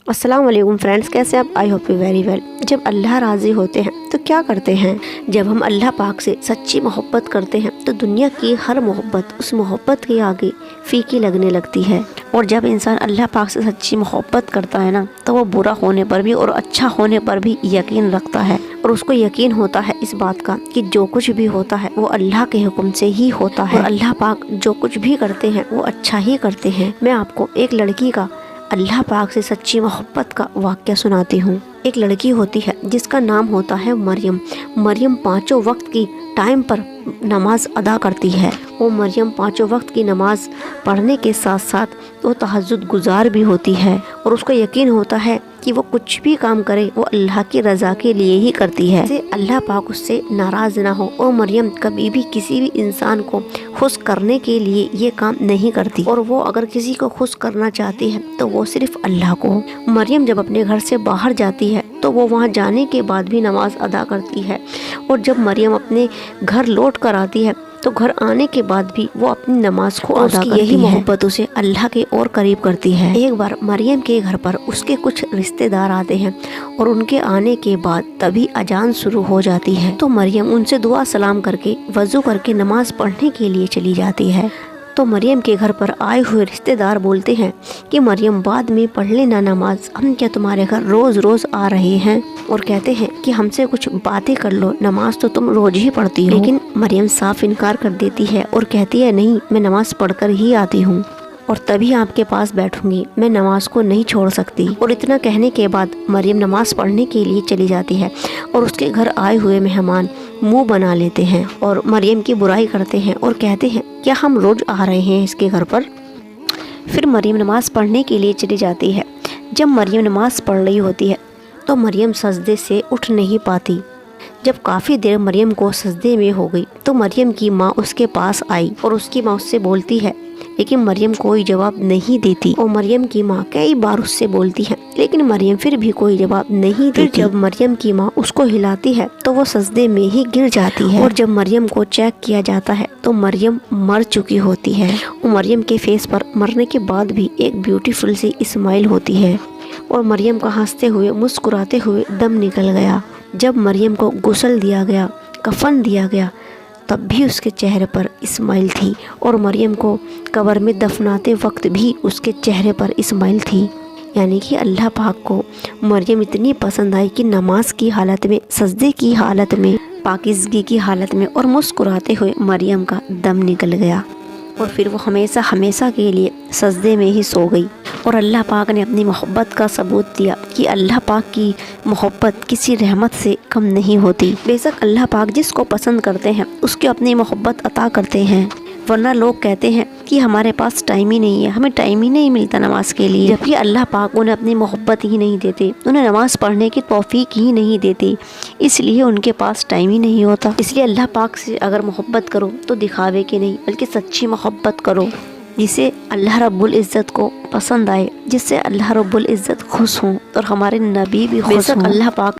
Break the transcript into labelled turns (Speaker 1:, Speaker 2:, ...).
Speaker 1: السلام علیکم فرینڈس، کیسے آپ؟ I hope you very well. جب اللہ راضی ہوتے ہیں تو کیا کرتے ہیں؟ جب ہم اللہ پاک سے سچی محبت کرتے ہیں تو دنیا کی ہر محبت اس محبت کے آگے پھیکی لگنے لگتی ہے۔ اور جب انسان اللہ پاک سے سچی محبت کرتا ہے نا تو وہ برا ہونے پر بھی اور اچھا ہونے پر بھی یقین رکھتا ہے، اور اس کو یقین ہوتا ہے اس بات کا کہ جو کچھ بھی ہوتا ہے وہ اللہ کے حکم سے ہی ہوتا ہے، اور اللہ پاک جو کچھ بھی کرتے ہیں وہ اچھا ہی کرتے ہیں۔ میں آپ کو ایک لڑکی کا اللہ پاک سے سچی محبت کا واقعہ سناتی ہوں۔ ایک لڑکی ہوتی ہے جس کا نام ہوتا ہے مریم۔ مریم پانچوں وقت کی ٹائم پر نماز ادا کرتی ہے۔ وہ مریم پانچوں وقت کی نماز پڑھنے کے ساتھ ساتھ وہ تہجد گزار بھی ہوتی ہے، اور اس کو یقین ہوتا ہے کہ وہ کچھ بھی کام کرے وہ اللہ کی رضا کے لیے ہی کرتی ہے، اللہ پاک اس سے ناراض نہ ہو۔ اور مریم کبھی بھی کسی بھی انسان کو خوش کرنے کے لیے یہ کام نہیں کرتی، اور وہ اگر کسی کو خوش کرنا چاہتی ہے تو وہ صرف اللہ کو۔ مریم جب اپنے گھر سے باہر جاتی ہے تو وہ وہاں جانے کے بعد بھی نماز ادا کرتی ہے، اور جب مریم اپنے گھر لوٹ کر آتی ہے تو گھر آنے کے بعد بھی وہ اپنی نماز کو ادا کرتی ہے۔ یہی محبت اسے اللہ کے اور قریب کرتی ہے۔ ایک بار مریم کے گھر پر اس کے کچھ رشتہ دار آتے ہیں، اور ان کے آنے کے بعد تبھی اذان شروع ہو جاتی ہے، تو مریم ان سے دعا سلام کر کے وضو کر کے نماز پڑھنے کے لیے چلی جاتی ہے۔ تو مریم کے گھر پر آئے ہوئے رشتہ دار بولتے ہیں کہ مریم بعد میں پڑھ لینا نماز، ہم کیا تمہارے گھر روز روز آ رہے ہیں؟ اور کہتے ہیں کہ ہم سے کچھ باتیں کر لو، نماز تو تم روز ہی پڑھتی ہو۔ لیکن مریم صاف انکار کر دیتی ہے اور کہتی ہے نہیں، میں نماز پڑھ کر ہی آتی ہوں، اور تبھی آپ کے پاس بیٹھوں گی، میں نماز کو نہیں چھوڑ سکتی۔ اور اتنا کہنے کے بعد مریم نماز پڑھنے کے لیے چلی جاتی ہے، اور اس کے گھر آئے ہوئے مہمان منہ بنا لیتے ہیں اور مریم کی برائی کرتے ہیں اور کہتے ہیں کیا ہم روز آ رہے ہیں اس کے گھر پر؟ پھر مریم نماز پڑھنے کے لیے چلی جاتی ہے۔ جب مریم نماز پڑھ رہی ہوتی ہے تو مریم سجدے سے اٹھ نہیں پاتی۔ جب کافی دیر مریم کو سجدے میں ہو گئی تو مریم کی ماں اس کے پاس آئی، اور اس کی ماں اس سے بولتی ہے، لیکن مریم کوئی جواب نہیں دیتی، اور مریم کی ماں کئی بار اس سے بولتی ہے لیکن مریم پھر بھی کوئی جواب نہیں دیتی۔ جب مریم کی ماں اس کو ہلاتی ہے تو وہ سجدے میں ہی گر جاتی ہے، اور جب مریم کو چیک کیا جاتا ہے تو مریم مر چکی ہوتی ہے، اور مریم کے فیس پر مرنے کے بعد بھی ایک بیوٹیفل سی اسمائل ہوتی ہے، اور مریم کا ہنستے ہوئے مسکراتے ہوئے دم نکل گیا۔ جب مریم کو غسل دیا گیا، کفن دیا گیا، تب بھی اس کے چہرے پر اسمائل تھی، اور مریم کو قبر میں دفناتے وقت بھی اس کے چہرے پر اسمائل تھی۔ یعنی کہ اللہ پاک کو مریم اتنی پسند آئی کہ نماز کی حالت میں، سجدے کی حالت میں، پاکیزگی کی حالت میں اور مسکراتے ہوئے مریم کا دم نکل گیا، اور پھر وہ ہمیشہ ہمیشہ کے لیے سجدے میں ہی سو گئی۔ اور اللہ پاک نے اپنی محبت کا ثبوت دیا کہ اللہ پاک کی محبت کسی رحمت سے کم نہیں ہوتی۔ بے شک اللہ پاک جس کو پسند کرتے ہیں اس کی اپنی محبت عطا کرتے ہیں، ورنہ لوگ کہتے ہیں کہ ہمارے پاس ٹائم ہی نہیں ہے، ہمیں ٹائم ہی نہیں ملتا نماز کے لیے، جبکہ اللہ پاک انہیں اپنی محبت ہی نہیں دیتے، انہیں نماز پڑھنے کی توفیق ہی نہیں دیتے، اس لیے ان کے پاس ٹائم ہی نہیں ہوتا۔ اس لیے اللہ پاک سے اگر محبت کرو تو دکھاوے کے نہیں بلکہ سچی محبت کرو، جسے اللہ رب العزت کو پسند آئے، جس سے اللہ رب العزت خوش ہوں اور ہمارے نبی بھی خوش ہوں۔ اللہ پاک